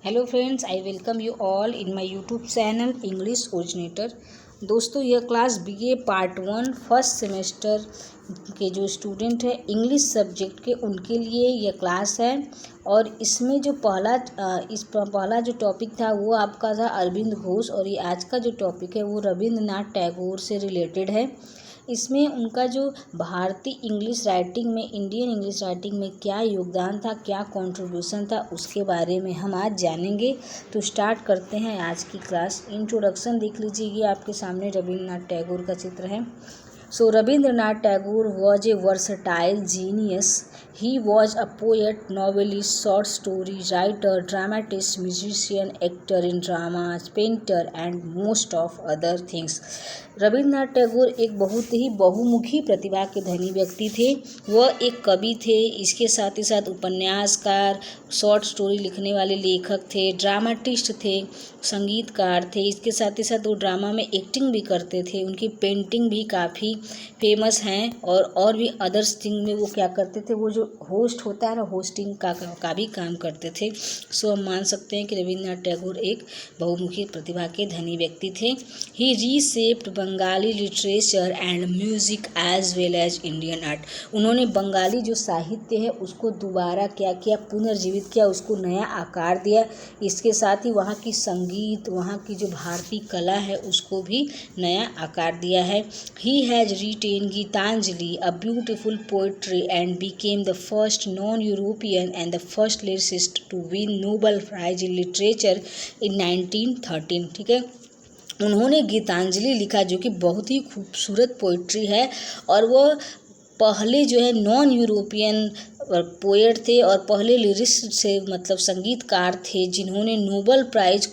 Hello friends, I welcome you all in my YouTube channel English originator. दोस्तों, यह class BA part 1 first semester के जो student है English subject के, उनके लिए यह क्लास है। और इसमें जो पहला जो टॉपिक था वो आपका था अरविंद घोष, और ये आज का जो टॉपिक है वो रविंद्रनाथ टैगोर से रिलेटेड है। इसमें उनका जो भारतीय इंग्लिश राइटिंग में, इंडियन इंग्लिश राइटिंग में क्या योगदान था, क्या कंट्रीब्यूशन था, उसके बारे में हम आज जानेंगे। तो स्टार्ट करते हैं आज की क्लास। इंट्रोडक्शन देख लीजिए, ये आपके सामने रविंद्रनाथ टैगोर का चित्र है। So Rabindranath Tagore was a versatile genius. He was a poet, novelist, short story writer, dramatist, musician, actor in dramas, painter and most of other things. Rabindranath Tagore एक बहुत ही बहुमुखी प्रतिभा के धनी व्यक्ति थे। वह एक कवि थे, इसके साथ ही साथ उपन्यासकार, शॉर्ट स्टोरी लिखने वाले लेखक थे, ड्रामाटिस्ट थे, संगीतकार थे। इसके साथ ही साथ वो ड्रामा में एक्टिंग भी करते थे। उनकी पेंटिंग भी काफ़ी फेमस हैं। और भी अदर्स थिंग में वो क्या करते थे, वो जो होस्ट होता है ना, होस्टिंग का भी काम करते थे। सो हम मान सकते हैं कि रविन्द्रनाथ टैगोर एक बहुमुखी प्रतिभा के धनी व्यक्ति थे। He reshaped Bengali literature and music as well as Indian art. उन्होंने बंगाली जो साहित्य है उसको दोबारा क्या किया, पुनर्जीवित किया, उसको नया आकार दिया। इसके साथ ही वहाँ की संगीत, वहाँ की जो भारतीय कला है उसको भी नया आकार दिया है। He has written Gitanjali, a beautiful poetry, and became the first non-European and the first lyricist to win Nobel Prize in Literature in 1913। ठीक है, उन्होंने गीतांजलि लिखा जो कि बहुत ही खूबसूरत पोइट्री है, और वो पहले जो है नॉन यूरोपियन पोएट थे और पहले लिरिस्ट से मतलब संगीतकार थे जिन्होंने नोबेल प्राइज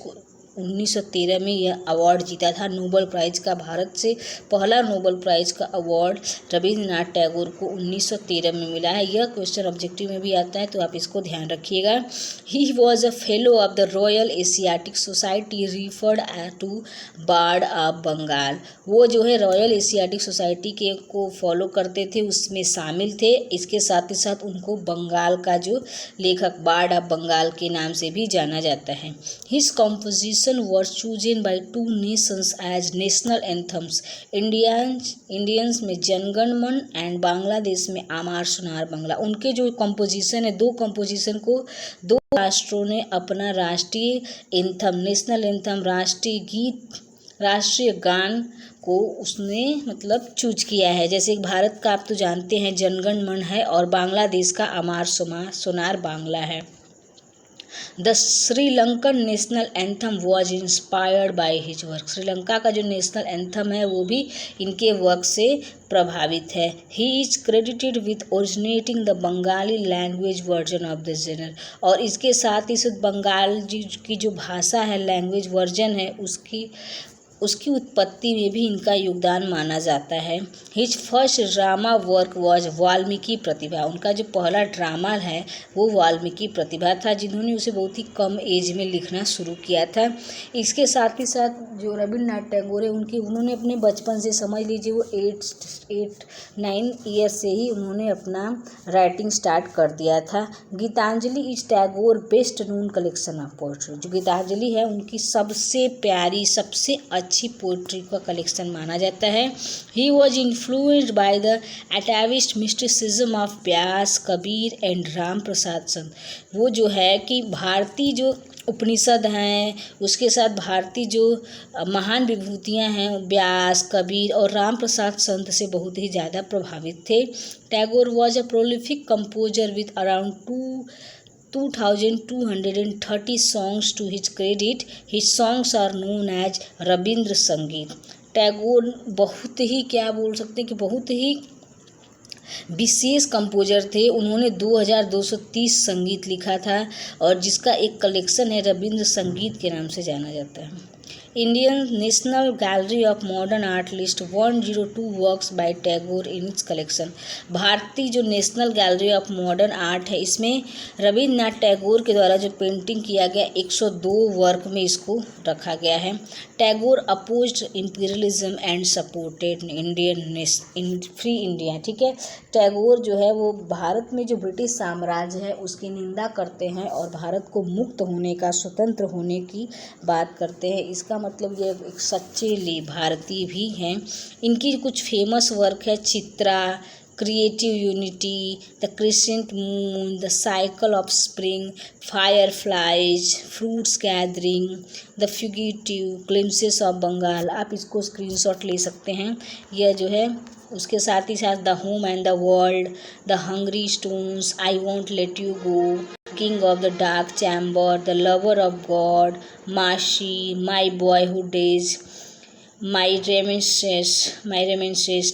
1913 में यह अवार्ड जीता था। नोबेल प्राइज़ का, भारत से पहला नोबेल प्राइज़ का अवार्ड रविन्द्रनाथ टैगोर को 1913 में मिला है। यह क्वेश्चन ऑब्जेक्टिव में भी आता है, तो आप इसको ध्यान रखिएगा। He was a fellow of the Royal Asiatic Society referred to bard of Bengal. वो जो है रॉयल एशियाटिक सोसाइटी के को फॉलो करते थे, उसमें शामिल थे। इसके साथ ही साथ उनको बंगाल का जो लेखक बार्ड ऑफ बंगाल के नाम से भी जाना जाता है। His composition were chosen by two nations as national anthems. Indians में जनगण मन एंड बांग्लादेश में आमार सोनार बांग्ला। उनके जो कंपोजिशन है, दो कंपोजिशन को दो राष्ट्रों ने अपना राष्ट्रीय एंथम, नेशनल एंथम, राष्ट्रीय गीत, राष्ट्रीय गान को उसने मतलब चूज किया है। जैसे भारत का आप तो जानते हैं जनगण मन है, और बांग्लादेश का आमार सोनार बांग्ला है। The Sri Lankan national anthem was inspired by his work. Sri Lanka का जो नेशनल एंथम है वो भी इनके वर्क से प्रभावित है। He is credited with originating the Bengali language version of the genre. और इसके साथ ही साथ बंगाल की जो भाषा है, लैंग्वेज वर्जन है, उसकी उत्पत्ति में भी इनका योगदान माना जाता है। His first drama work was Valmiki Pratibha. उनका जो पहला ड्रामा है वो वाल्मीकि प्रतिभा था, जिन्होंने उसे बहुत ही कम एज में लिखना शुरू किया था। इसके साथ ही साथ जो रविन्द्रनाथ टैगोर है उन्होंने अपने बचपन से, समझ लीजिए वो 8-9 ईयर्स से ही उन्होंने अपना राइटिंग स्टार्ट कर दिया था। Gitanjali is Tagore best known collection of poetry. जो गीतांजलि है उनकी सबसे प्यारी, सबसे अच्छी पोइट्री का कलेक्शन माना जाता है। He was influenced by the atavist mysticism of Vyasa, Kabir and Ram Prasad Sant. वो जो है कि भारतीय जो उपनिषद हैं, उसके साथ भारतीय जो महान विभूतियाँ हैं, व्यास, कबीर और राम प्रसाद संत से बहुत ही ज़्यादा प्रभावित थे। Tagore was a prolific composer with around 2230 songs to his credit. His songs are known as Ravindra संगीत। टैगोर बहुत ही, क्या बोल सकते हैं कि बहुत ही विशेष कंपोजर थे। उन्होंने 2230 संगीत लिखा था, और जिसका एक कलेक्शन है रविंद्र संगीत के नाम से जाना जाता है। Indian national gallery of modern art list 102 works by Tagore in its collection. भारतीय जो national gallery of modern art है, इसमें रविन्द्रनाथ टैगोर के द्वारा जो पेंटिंग किया गया 102 वर्क में इसको रखा गया है। Tagore opposed imperialism and supported Indian free India. ठीक है, टैगोर जो है वो भारत में जो ब्रिटिश साम्राज्य है उसकी निंदा करते हैं और भारत को मुक्त होने का, स्वतंत्र होने की बात करते हैं। इसका मतलब ये एक सच्चे भारतीय भी हैं। इनकी कुछ फेमस वर्क है Chitra, creative unity, the crescent moon, the cycle of spring, fireflies, fruits gathering, the fugitive, glimpses of Bengal. आप इसको स्क्रीनशॉट ले सकते हैं। यह जो है उसके साथ ही साथ the home and the world, the hungry stones, I won't let you go, king of the dark chamber, the lover of god, Mashi, my boyhood days, my reminiscence,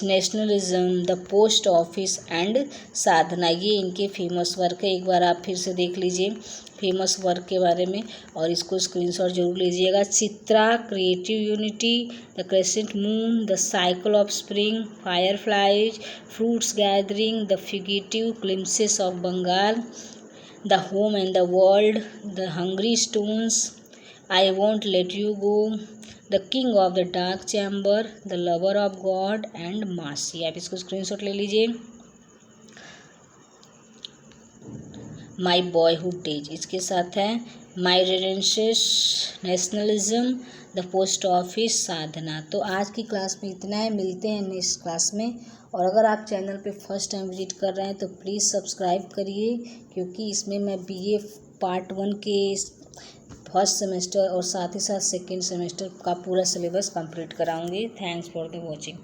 nationalism, the post office and Sadhana. ये इनके famous work है। एक बार आप फिर से देख लीजिए famous work के बारे में और इसको स्क्रीनशॉट जरूर लीजिएगा। Chitra, creative unity, the crescent moon, the cycle of spring, fireflies, fruits gathering, the fugitive, glimpses of Bengal, the home and the world, the hungry stones, I won't let you go, the king of the dark chamber, the lover of god and Mashi. आप इसको screenshot ले लीजिए। माई boyhood days, इसके साथ है my renaissance, nationalism, the post office, Sadhana. तो आज की क्लास में इतना है, मिलते हैं नेक्स्ट क्लास में। और अगर आप चैनल पे फर्स्ट टाइम विजिट कर रहे हैं तो प्लीज़ सब्सक्राइब करिए, क्योंकि इसमें मैं BA पार्ट 1 के फर्स्ट सेमेस्टर और साथ ही साथ सेकेंड सेमेस्टर का पूरा सिलेबस कंप्लीट कराऊंगी। Thanks for the watching.